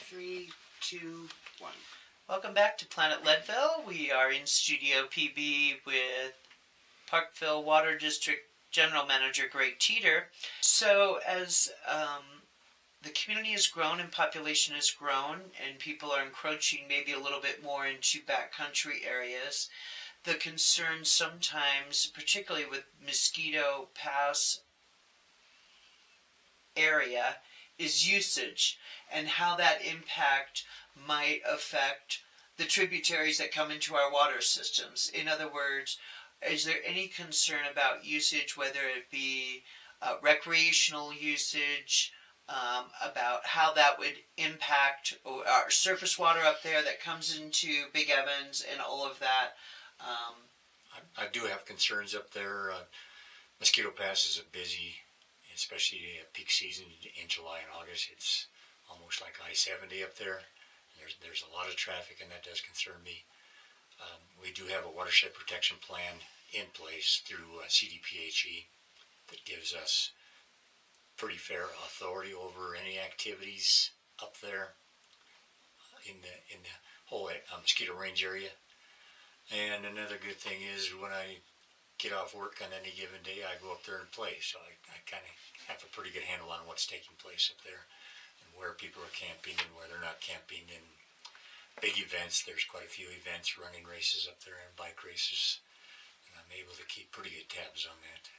3, 2, 1. Welcome back to Planet Leadville. We are in Studio PB with Parkville Water District General Manager Greg Teter. So as the community has grown and population has grown and people are encroaching maybe a little bit more into backcountry areas, the concern sometimes, particularly with Mosquito Pass area, is usage and how that impact might affect the tributaries that come into our water systems. In other words, is there any concern about usage, whether it be recreational usage, about how that would impact our surface water up there that comes into Big Evans and all of that? I do have concerns up there. Mosquito Pass is a busy, especially peak season in July and August. It's almost like I-70 up there. There's a lot of traffic, and that does concern me. We do have a watershed protection plan in place through CDPHE that gives us pretty fair authority over any activities up there in the whole mosquito range area. And another good thing is when I get off work on any given day, I go up there and play. So I kind of have a pretty good handle on what's taking place up there and where people are camping and where they're not camping. And big events, there's quite a few events, running races up there and bike races. And I'm able to keep pretty good tabs on that.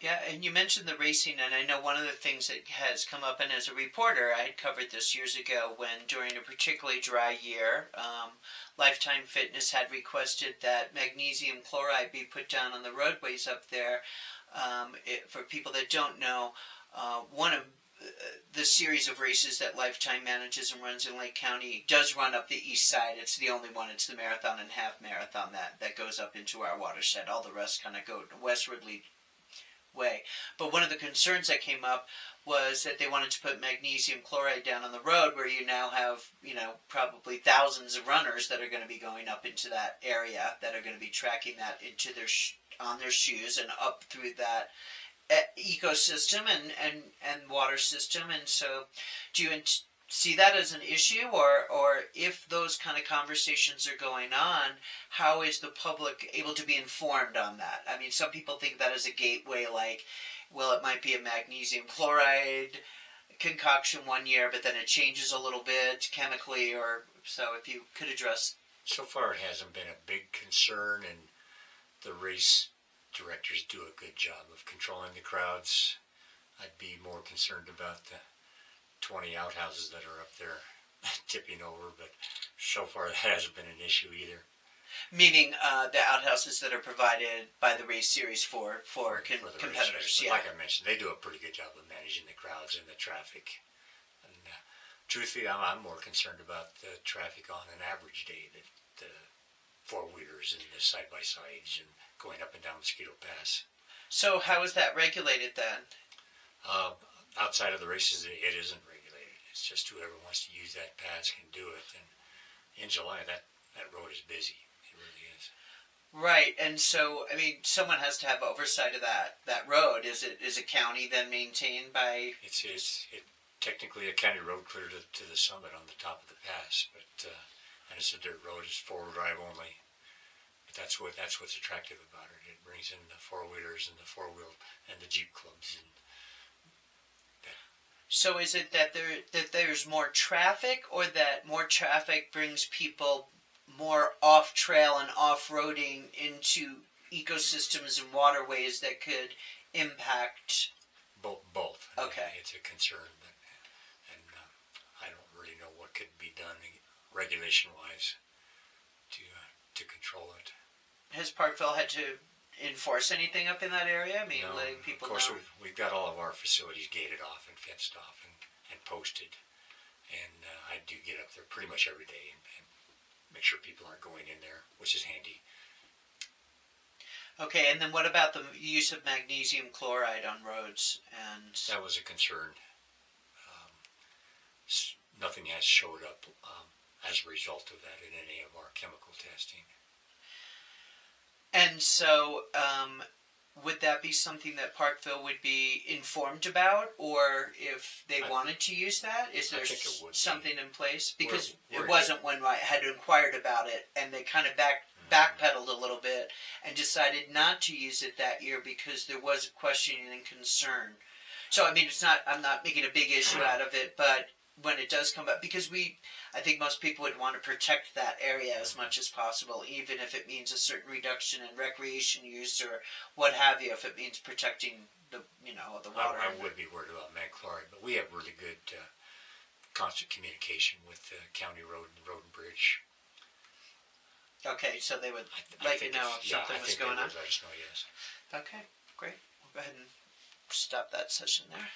Yeah, and you mentioned the racing, and I know one of the things that has come up, and as a reporter, I had covered this years ago when, during a particularly dry year, Lifetime Fitness had requested that magnesium chloride be put down on the roadways up there. For people that don't know, one of the series of races that Lifetime manages and runs in Lake County does run up the east side. It's the only one. It's the marathon and half marathon that goes up into our watershed. All the rest kind of go westwardly way. But one of the concerns that came up was that they wanted to put magnesium chloride down on the road, where you now have, probably thousands of runners that are going to be going up into that area, that are going to be tracking that into on their shoes and up through that ecosystem and water system. And so do you see that as an issue, or if those kind of conversations are going on, how is the public able to be informed on that? I mean, some people think that as a gateway, like, well, it might be a magnesium chloride concoction one year, but then it changes a little bit chemically, or so. If you could address. So far, it hasn't been a big concern, and the race directors do a good job of controlling the crowds. I'd be more concerned about the 20 outhouses that are up there tipping over, but so far that hasn't been an issue either. Meaning the outhouses that are provided by the race series for competitors. Yeah. Like I mentioned, they do a pretty good job of managing the crowds and the traffic. And truthfully, I'm more concerned about the traffic on an average day, the four-wheelers and the side-by-sides and going up and down Mosquito Pass. So how is that regulated then? Outside of the races, it isn't regulated. It's just whoever wants to use that pass can do it. And in July, that road is busy. It really is. Right, and so, I mean, someone has to have oversight of that road. Is a county then maintained by? It's technically a county road clear to the summit on the top of the pass, but and it's a dirt road. It's four-wheel drive only. But that's what's attractive about it. It brings in the four-wheelers and the four-wheel and the Jeep clubs. So is it that there's more traffic, or that more traffic brings people more off-trail and off-roading into ecosystems and waterways that could impact? Both. Okay. It's a concern, and I don't really know what could be done regulation-wise to control it. Has Parkville had to enforce anything up in that area? I mean, no, letting people know? Of course, we've got all of our facilities gated off and fenced off and posted. And I do get up there pretty much every day and make sure people aren't going in there, which is handy. Okay, and then what about the use of magnesium chloride on roads? And that was a concern. Nothing has showed up as a result of that in any of our chemical testing. And so, would that be something that Parkville would be informed about, or if they wanted to use that? Is there think it would be. something in place? Because We're it wasn't when I had inquired about it, and they kind of backpedaled a little bit and decided not to use it that year because there was a questioning and concern. So I mean, I'm not making a big issue out of it, but when it does come up, because I think most people would want to protect that area as much as possible, even if it means a certain reduction in recreation use or what have you, if it means protecting the water. I would be worried about mag chloride, but we have really good constant communication with the county road and bridge. Okay, so they would let you know if something was going on? Let us know, yes. Okay, great. We'll go ahead and stop that session there.